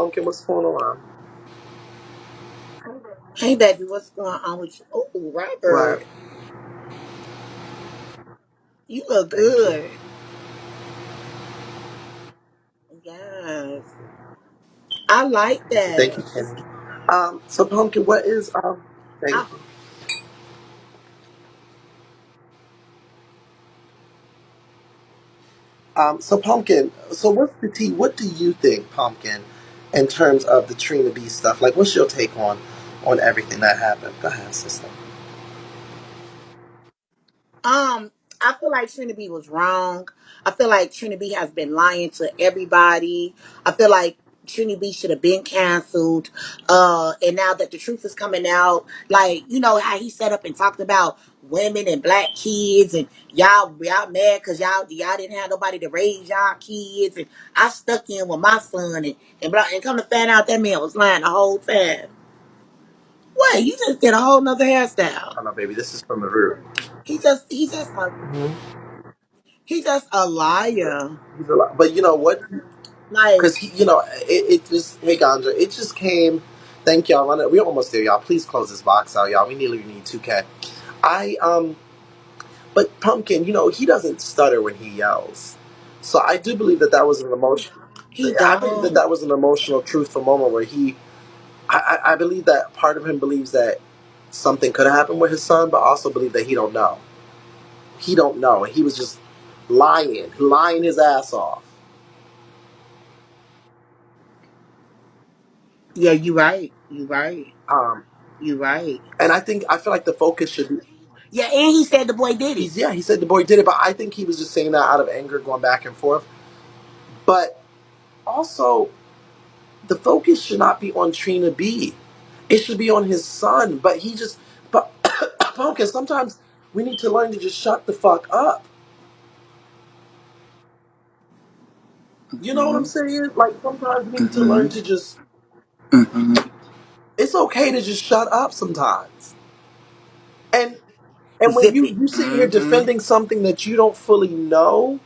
Punken, what's going on? Hey, baby, what's going on with you? Oh, Right. Robert, you look Thank you. good. Yes, I like Thank you, that. Kenny. So Punken, what is thank I, you. So Pumpkin, so what's the tea? What do you think, Pumpkin, in terms of the Trina B stuff? Like, what's your take on everything that happened? Go ahead, sister. um, I feel like TrinaB was wrong. I feel like TrinaB has been lying to everybody. I feel like TrinaB should have been canceled. And now that the truth is coming out, like you know how he set up and talked about women and black kids, and y'all mad because y'all didn't have nobody to raise y'all kids, and I stuck in with my son, and come to find out that man was lying the whole time. What? You just did a whole nother hairstyle. I know, baby. This is from the root. He just he's just a liar. He's a lot, but you know what? Like Because it just hey Ganja, it just came. Thank y'all. We're almost there, y'all. Please close this box out, y'all. We nearly need 2K. I But Pumpkin, he doesn't stutter when he yells. So I do believe that that was an emotion. he I believe that don't. that was an emotional, truthful moment where I believe that part of him believes that something could have happened with his son, but also believe that he don't know. He don't know, and he was just lying his ass off. Yeah, you right. You right. Um, You right. and I feel like the focus should be. Yeah, and he said the boy did it. He said the boy did it, but I think he was just saying that out of anger, going back and forth. But also, the focus should not be on Trina B. It should be on his son. But focus. Sometimes we need to learn to just shut the fuck up. You know what I'm Hmm. saying? Like sometimes we need to Hmm. learn to just. Hmm. It's okay to just shut up sometimes. And and when Zip you it. you sit here Hmm. defending something that you don't fully know,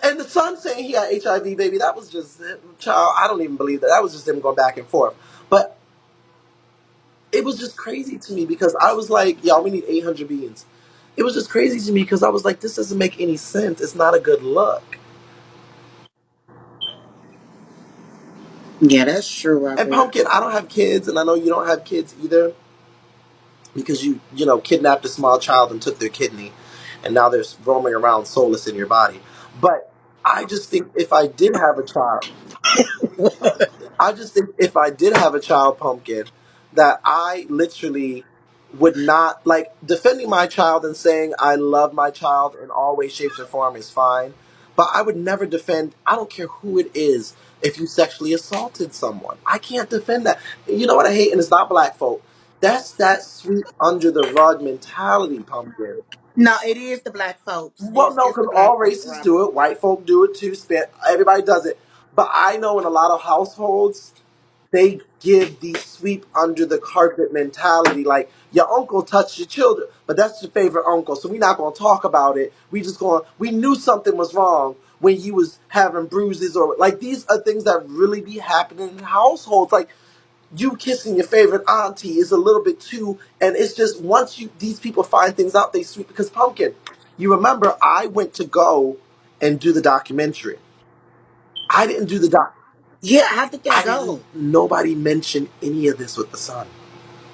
and the son saying he had HIV, baby, that was just child. I don't even believe that. That was just them going back and forth. But it was just crazy to me because I was like, y'all, we need 800 beans. It was just crazy to me because I was like, this doesn't make any sense. It's not a good look. Yeah, that's true, And Robert. Pumpkin, I don't have kids, and I know you don't have kids either because you kidnapped a small child and took their kidney, and now they're roaming around soulless in your body. But I just think if I did have a child, I just think if I did have a child, Pumpkin, that I literally would not like defending my child and saying I love my child in all ways, shapes, or form is fine. But I would never defend. I don't care who it is. If you sexually assaulted someone, I can't defend that. You know what I hate, and it's not black folk. That's that sweep under the rug mentality, Pumpkin. No, it is the black folks. Well, It's no, it's the because black all folks, races Robert. do it. White folk do it too. Everybody does it. But I know in a lot of households, they give the sweep under the carpet mentality. Like your uncle touched your children, but that's your favorite uncle, so we're not gonna talk about it. We knew something was wrong when you was having bruises or like these are things that really be happening in households. Like you kissing your favorite auntie is a little bit too, and it's just once you these people find things out, they sweep because Pumpkin. You remember I went to go and do the documentary. I didn't do the doc. Yeah, how did that I didn't. go? Nobody mentioned any of this with the son,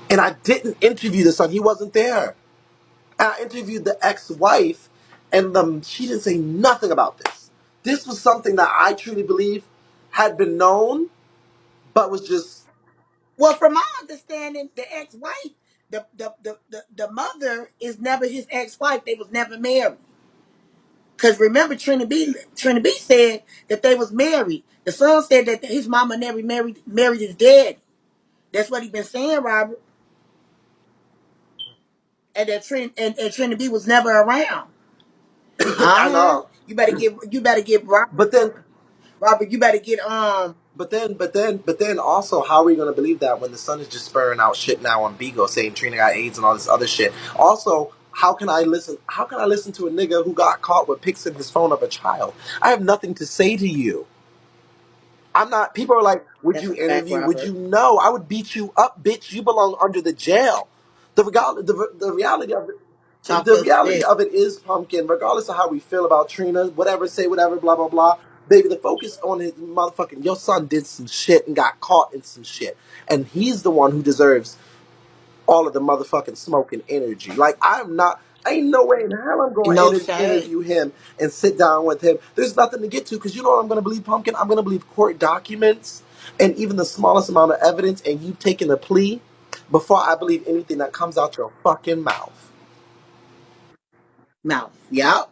and I didn't interview the son. He wasn't there. And I interviewed the ex-wife, and she didn't say nothing about this. This was something that I truly believe had been known, but was just Well, from my understanding, the ex-wife, the mother is never his ex-wife. They was never married. Because remember, Trina B said that they was married. The son said that his mama never married his dad. That's what he been saying, Robert. And that Trina B was never around. I Uh-huh. know. You better get But then Robert, you better get but then also, how are we gonna believe that when the son is just spurring out shit now on Bigo saying Trina got AIDS and all this other shit? Also, how can I listen? How can I listen to a nigga who got caught with pics in his phone of a child? I have nothing to say to you. I'm not. People are like, "Would That's you a fact, interview? Would you Robert. know? I would beat you up, bitch. You belong under the jail." The reality of it, Talk the your reality shit. of it is, Pumpkin. Regardless of how we feel about Trina, whatever, say whatever, blah blah blah. Baby, the focus on his motherfucking your son did some shit and got caught in some shit, and he's the one who deserves all of the motherfucking smoke and energy. Like I'm not. Ain't no way in hell I'm going to No shade. interview him and sit down with him. There's nothing to get to because you know what I'm going to believe, Pumpkin. I'm going to believe court documents and even the smallest amount of evidence, and you taking a plea before I believe anything that comes out your fucking mouth. Mouth. Yep.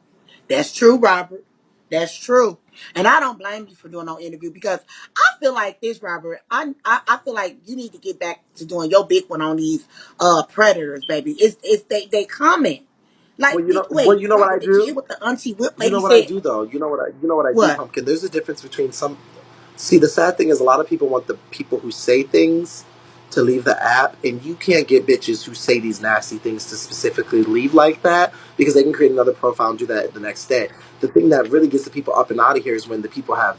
That's true, Robert. That's true. And I don't blame you for doing no interview because I feel like this, Robert. I feel like you need to get back to doing your big one on these predators, baby. It's they coming. Like Well, wait, you know what I Robert, did you do? hear what the auntie whip You know lady what I said? do though. You know what I do, What? Pumpkin. There's a difference between some. See, the sad thing is a lot of people want the people who say things to leave the app, and you can't get bitches who say these nasty things to specifically leave like that because they can create another profile and do that the next day. The thing that really gets the people up and out of here is when the people have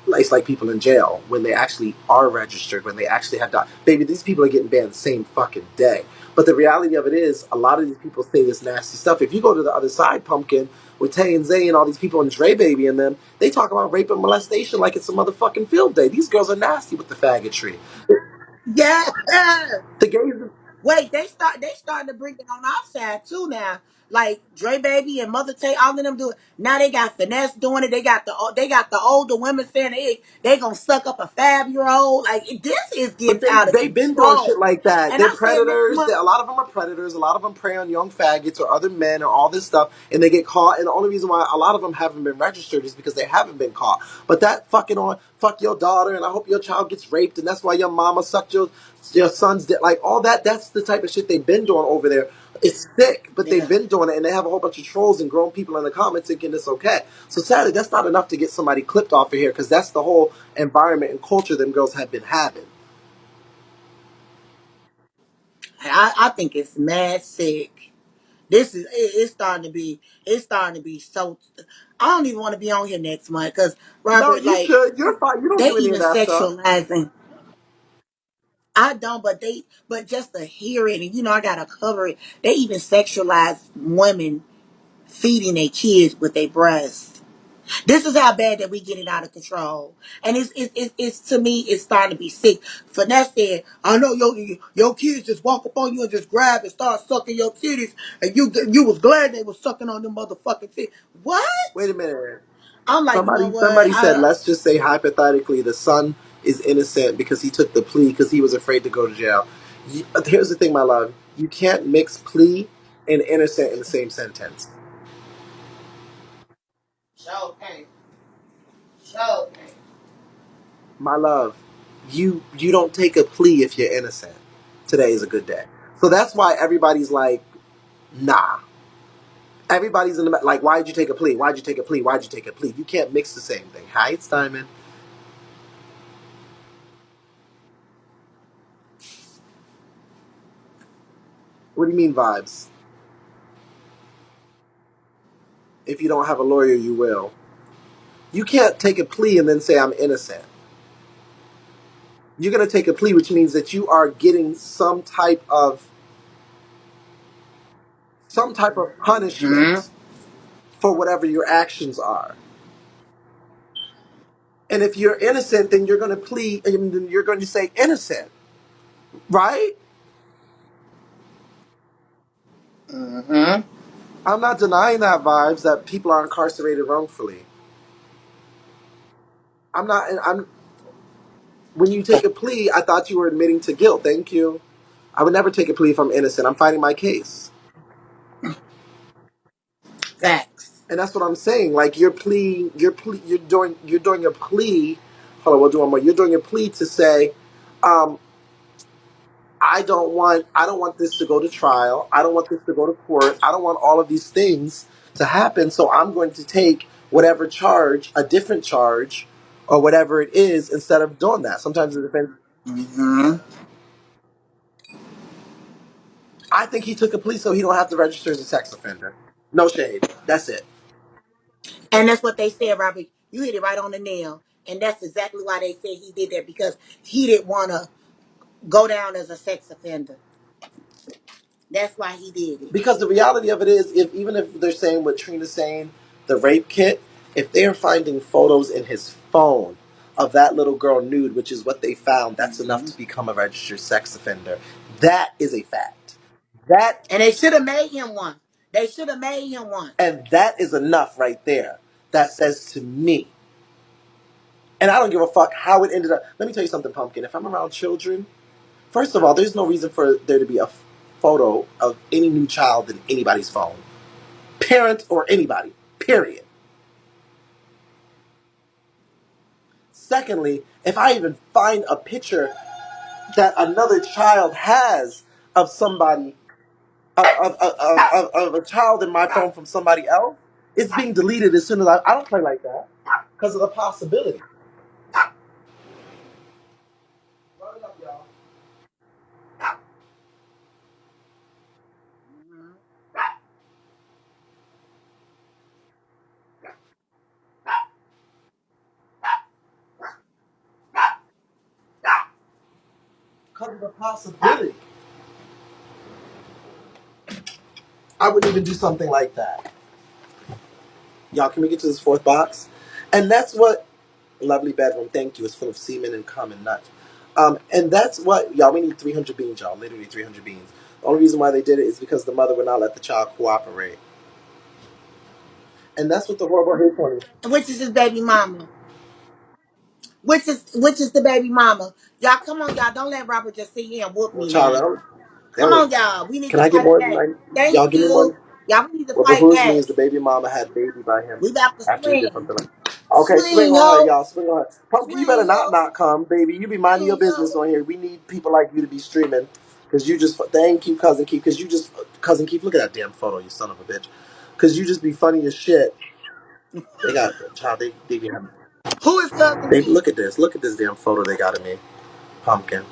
it's like people in jail when they actually are registered, when they actually have baby, these people are getting banned the same fucking day. But the reality of it is, a lot of these people say this nasty stuff. If you go to the other side, Pumpkin, with Tay and Zay and all these people and Dre Baby and them, they talk about rape and molestation like it's a motherfucking field day. These girls are nasty with the faggotry. Yeah. The gays, Wait, they starting to bring it on our side too now. Like Dre Baby and Mother Tay, all of them do it. Now they got finesse doing it. They got the older women saying they gonna suck up a 5 year old. Like this is but getting out of they've been doing shit control. like that. And They're I said next predators. month, A lot of them are predators. A lot of them prey on young faggots or other men or all this stuff, and they get caught. And the only reason why a lot of them haven't been registered is because they haven't been caught. But that fucking on fuck your daughter, and I hope your child gets raped, and that's why your mama sucked your son's dick. Like all that. That's the type of shit they've been doing over there. It's sick, but they've yeah, been doing it, and they have a whole bunch of trolls and grown people in the comments thinking it's okay. So sadly, that's not enough to get somebody clipped off of here because that's the whole environment and culture them girls have been having. I think it's mad sick. It's starting to be so. I don't even want to be on here next month because No, Robert, you like should. You're fine. You don't they do any of even that stuff. sexualizing. I don't, but just to hear it, and I gotta cover it. They even sexualize women feeding their kids with their breasts. This is how bad that we getting out of control, and it's to me, it's starting to be sick. Finesse said, "I know your kids just walk up on you and just grab and start sucking your titties, and you was glad they was sucking on them motherfucking titties." Wait What? a minute. I'm like, you know what? Somebody said, let's just say hypothetically, the son is innocent because he took the plea because he was afraid to go to jail. Here's the thing, my love. You can't mix plea and innocent in the same sentence. Show pain, show pain. My love, you don't take a plea if you're innocent. Today is a good day. So that's why everybody's like, nah. Everybody's in the like, why'd you take a plea? Why'd you take a plea? Why'd you take a plea? You can't mix the same thing. Hi, it's Diamond. What do you mean vibes? If you don't have a lawyer, you will. You can't take a plea and then say I'm innocent. You're going to take a plea, which means that you are getting some type of Hmm. punishment for whatever your actions are. And if you're innocent, then you're going to plead, and then you're going to say innocent, right? Hmm. I'm not denying that vibes that people are incarcerated wrongfully. I'm not. I'm when you take a plea, I thought you were admitting to guilt. Thank you. I would never take a plea if I'm innocent. I'm fighting my case. Facts. And that's what I'm saying. Like you're doing a plea. Hold on, we'll do one more. You're doing a plea to say, um, I don't want this to go to trial. I don't want this to go to court. I don't want all of these things to happen. So I'm going to take whatever charge, a different charge, or whatever it is, instead of doing that. Sometimes it depends. Hmm. I think he took a plea so he don't have to register as a sex offender. No shade. That's it. And that's what they said, Robert. You hit it right on the nail. And that's exactly why they said he did that, because he didn't want to go down as a sex offender. That's why he did it. Because the reality of it is, if even if they're saying what Trina's saying, the rape kit, if they're finding photos in his phone of that little girl nude, which is what they found, that's enough Hmm. to become a registered sex offender. That is a fact. That And they should have made him one. They should have made him one. and that is enough right there. That says to me, and I don't give a fuck how it ended up. Let me tell you something, Pumpkin. If I'm around children, first of all, there's no reason for there to be a photo of any new child in anybody's phone, parent or anybody. Period. Secondly, if I even find a picture that another child has of somebody, of a child in my phone from somebody else, it's being deleted as soon as I don't play like that because of the possibility. Run it up, y'all. Mhm. Because of the possibility. I wouldn't even do something like that. Y'all, can we get to this fourth box? And that's what lovely bedroom. Thank you. It's full of semen and cum and nut. And that's what y'all. We need 300 beans, y'all. Literally 300 beans. The only reason why they did it is because the mother would not let the child cooperate. And that's what the horrible hate for me. Which is his baby mama. Which is the baby mama. Y'all, come on, y'all. Don't let Robert just sit here and whoop Well, me child, now. they Come don't, on, y'all. We need can to I get fight more than back. I? Thank Y'all give me you. more. Y'all, we need to What fight behooves me back. is the baby mama had baby by him We about to after he did swing. something like. Okay, swing Swing, on her, ho. y'all. Swing on her. Pumpkin, you better Swing, not ho. not come, baby. You be minding your Swing, business ho. on here. We need people like you to be streaming, because you just thank you, cousin Keith. Because you just cousin Keith. Look at that damn photo, you son of a bitch. Because you just be funny as shit. They got child. They be having. Who is Cousin They Keith? look at this. Look at this damn photo they got of me, Pumpkin.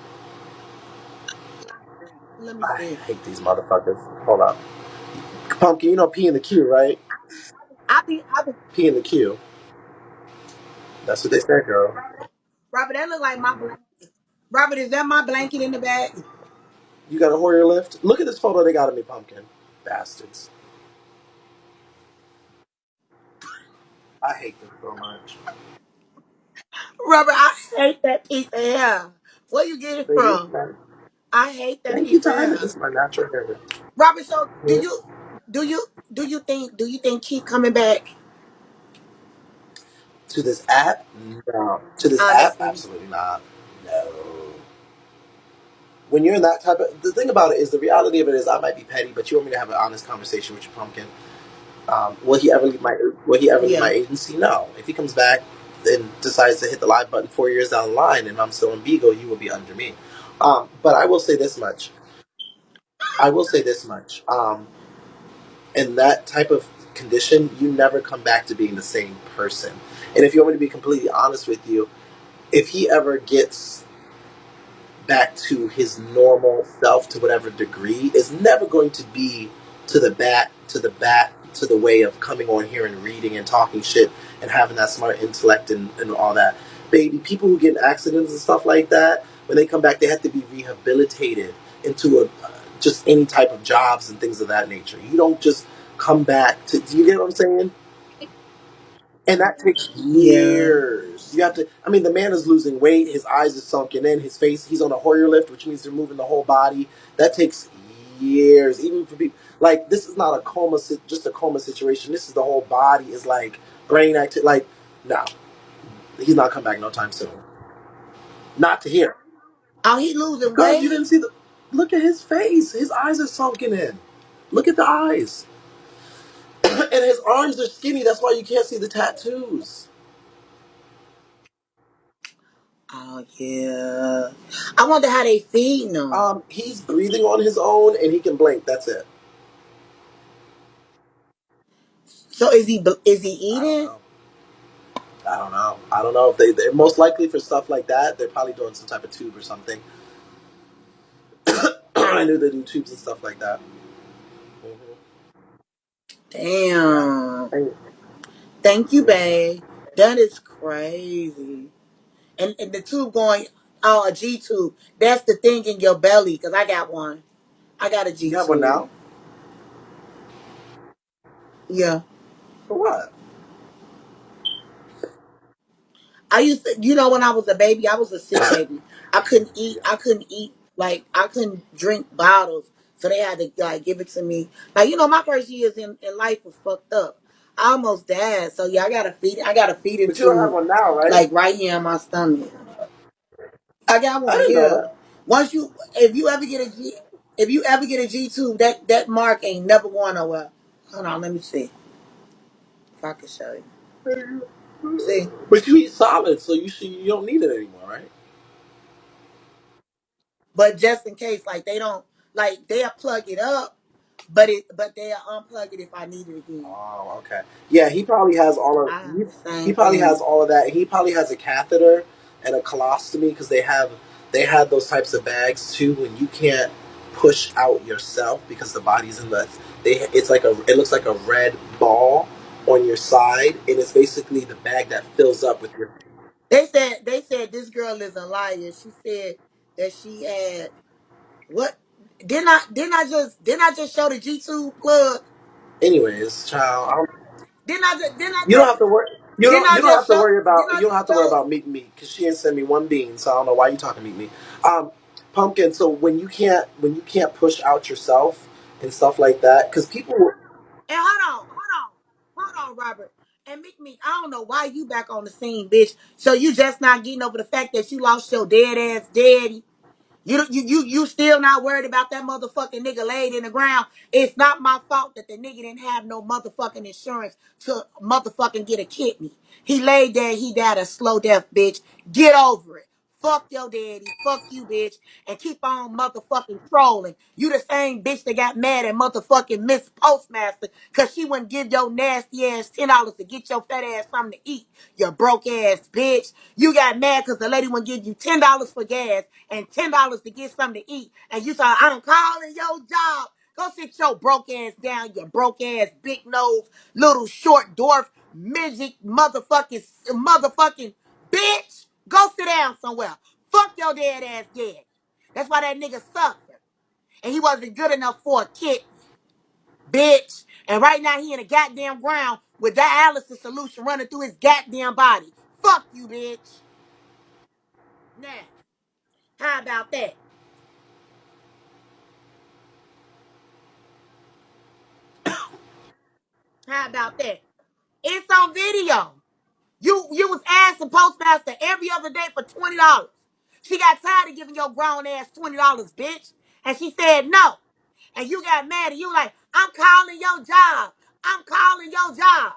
Let me I see. hate these motherfuckers. Hold up, Pumpkin. You know P in the Q, right? I be, P in the Q. That's what they said, girl. Robert, that look like my blanket. Robert, is that my blanket in the back? You got a Hoyer lift? Look at this photo they got of me, Pumpkin. Bastards. I hate them so much. Robert, I hate that piece of hair. Where you get it Baby, it's from? nice. I hate that Thank you, piece of Tyler. hair. This is my natural hair. Robert, so do Mhm. you do you do you think Keith coming back? To this app? No. To this app? Honestly. Absolutely not. No. When you're in that type of... The thing about it is, the reality of it is, I might be petty, but you want me to have an honest conversation with your Pumpkin. Will he ever leave my... Will he ever leave my Yeah. agency? No. If he comes back and decides to hit the live button 4 years down the line and I'm still in Beagle, you will be under me. But I will say this much. I will say this much. In that type of condition, you never come back to being the same person. And if you want me to be completely honest with you, if he ever gets back to his normal self to whatever degree, is never going to be to the way of coming on here and reading and talking shit and having that smart intellect and all that. Baby, people who get in accidents and stuff like that, when they come back, they have to be rehabilitated into just any type of jobs and things of that nature. You don't just come back to. Do you get what I'm saying? And that takes Yeah. years. You have to. I mean, the man is losing weight. His eyes are sunken in. His face. He's on a Hoyer lift, which means they're moving the whole body. That takes years, even for people. Like this is not a coma, just a coma situation. This is the whole body is like brain active. Like, no, he's not coming back no time soon. Not to hear. Oh, he losing Girl, you weight? didn't see the. Look at his face. His eyes are sunken in. Look at the eyes, and his arms are skinny. That's why you can't see the tattoos. Oh yeah. I wonder how they feeding them. He's breathing on his own and he can blink. That's it. So is he I don't eating? know. I don't know. I don't know if they're most likely for stuff like that. They're probably doing some type of tube or something. I knew they do tubes and stuff like that. Hmm. Yeah. Damn. And, Thank you, mhm. babe. That is crazy. And the tube going, oh, a G tube. That's the thing in your belly, because I got one. I got a G You have one tube. now? Yeah. For what? I used to, when I was a baby, I was a sick baby. I couldn't eat. I couldn't eat. Like, I couldn't drink bottles. So they had to, like, give it to me. Like, my first years in life was fucked up. I almost died. So, yeah, I got a feeding But you don't have tube, one now, right? like, right here in my stomach. I got I one didn't know here. that. Once you, if you ever get a G tube, that mark ain't never going nowhere. Hold on, let me see if I can show you. See, But you eat solids, so you don't need it anymore, right? but just in case, like they don't, like they'll plug it up, but they'll unplug it if I need it again. Oh, okay. Yeah, he probably has all of I have he, the he same probably has thing. all of that. He probably has a catheter and a colostomy because they have those types of bags too when you can't push out yourself because the body's in the it looks like a red ball on your side and it's basically the bag that fills up with your. They said this girl is a liar. She said that she had what? Didn't I just show the G2 plug? Anyways, child, Didn't I just didn't I you don't just have to worry. didn't I just show didn't I You don't have just to worry show about meat meat because she didn't send me one bean, so I don't know why you talking meat meat. Um, Pumpkin. So when you can't push out yourself and stuff like that, because people. and hold on, Robert. And me, I don't know why you back on the scene, bitch. So you just not getting over the fact that you lost your dead ass daddy. You still not worried about that motherfucking nigga laid in the ground. It's not my fault that the nigga didn't have no motherfucking insurance to motherfucking get a kidney. He laid there, he died a slow death, bitch. Get over it. Fuck your daddy. Fuck you, bitch. And keep on motherfucking trolling. You the same bitch that got mad at motherfucking Miss Postmaster because she wouldn't give your nasty ass $10 to get your fat ass something to eat. You broke ass bitch. You got mad because the lady wouldn't give you $10 for gas and $10 to get something to eat. And you thought, I'm calling your job. Go sit your broke ass down, you broke ass, big nose, little short dwarf, midget, motherfucking bitch. Go sit down somewhere. Fuck your dead ass dead. That's why that nigga suffered. And he wasn't good enough for a kidney, bitch. And right now he in the goddamn ground with dialysis solution running through his goddamn body. Fuck you, bitch. Now, how about that? How about that? It's on video. You was asking Postmaster every other day for $20. She got tired of giving your grown ass $20, bitch. And she said no. And you got mad and you like, I'm calling your job. I'm calling your job.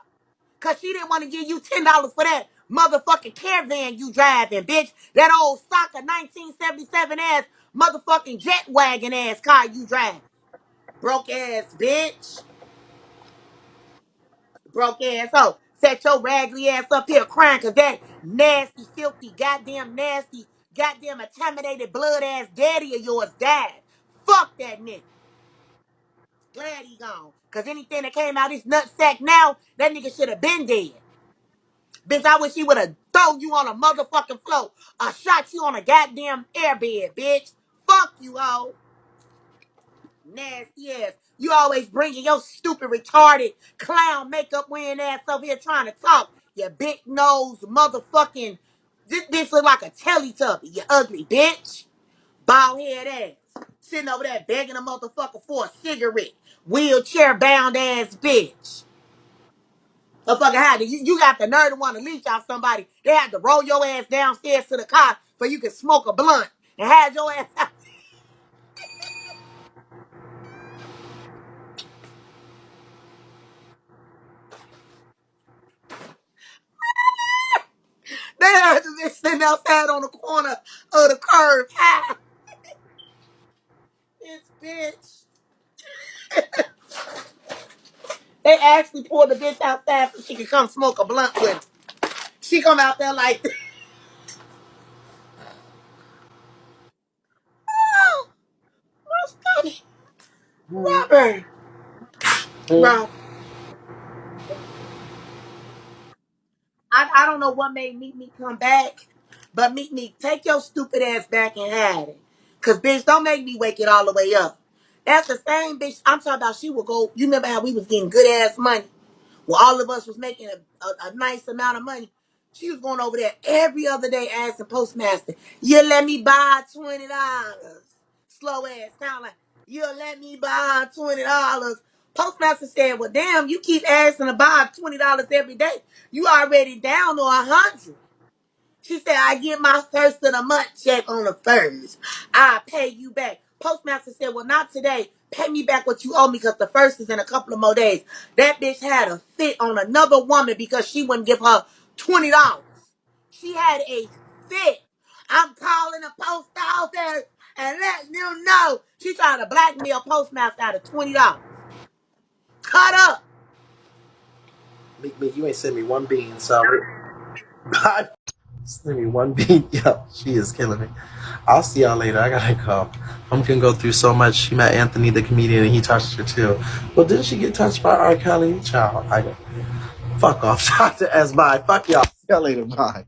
Cause she didn't want to give you $10 for that motherfucking caravan you driving, bitch. That old soccer 1977 ass motherfucking jet wagon ass car you driving. Broke ass bitch. Broke ass hoe. Set your raggedy ass up here crying cause that nasty, filthy, goddamn nasty, goddamn contaminated blood ass daddy of yours died. Fuck that nigga. Glad he gone. Cause anything that came out his nutsack now, that nigga should have been dead. Bitch, I wish he would have thrown you on a motherfucking floor. Or shot you on a goddamn airbed, bitch. Fuck you, hoe. Nasty ass. You always bringing your stupid, retarded, clown makeup wearing ass over here trying to talk. You big nose motherfucking. This bitch look like a Teletubby, you ugly bitch. Bald head ass. Sitting over there begging a motherfucker for a cigarette. Wheelchair bound ass bitch. Motherfucker had to, you got the nerve to want to leech out somebody. They had to roll your ass downstairs to the car so you can smoke a blunt and have your ass out. They had to be sitting outside on the corner of the curb. Ah, this bitch. They actually pulled the bitch outside so she could come smoke a blunt with him. She come out there like, oh, my stomach. Robert. Hmm. Bro, I don't know what made Meek come back, but Meek, take your stupid ass back and hide it. Cause bitch, don't make me wake it all the way up. That's the same bitch I'm talking about. She would go. You remember how we was getting good ass money? Well, all of us was making a nice amount of money. She was going over there every other day asking Postmaster, you let me buy $20. Slow ass sound like, you let me buy $20. Postmaster said, well, damn, you keep asking to buy $20 every day. You already down to 100. She said, I get my first of the month check on the first. I pay you back. Postmaster said, well, not today. Pay me back what you owe me because the first is in a couple of more days. That bitch had a fit on another woman because she wouldn't give her $20. She had a fit. I'm calling the post office and letting them know she trying to blackmail Postmaster out of $20. Cut up. Meek, you ain't sent me one bean, so God, send me one bean. Yo, she is killing me. I'll see y'all later. I gotta go. I'm gonna go through so much. She met Anthony the comedian and he touched her too. Well, didn't she get touched by R. Kelly? Child, I don't. Fuck off. Dr. S. Bye. Fuck y'all. See y'all later. Bye.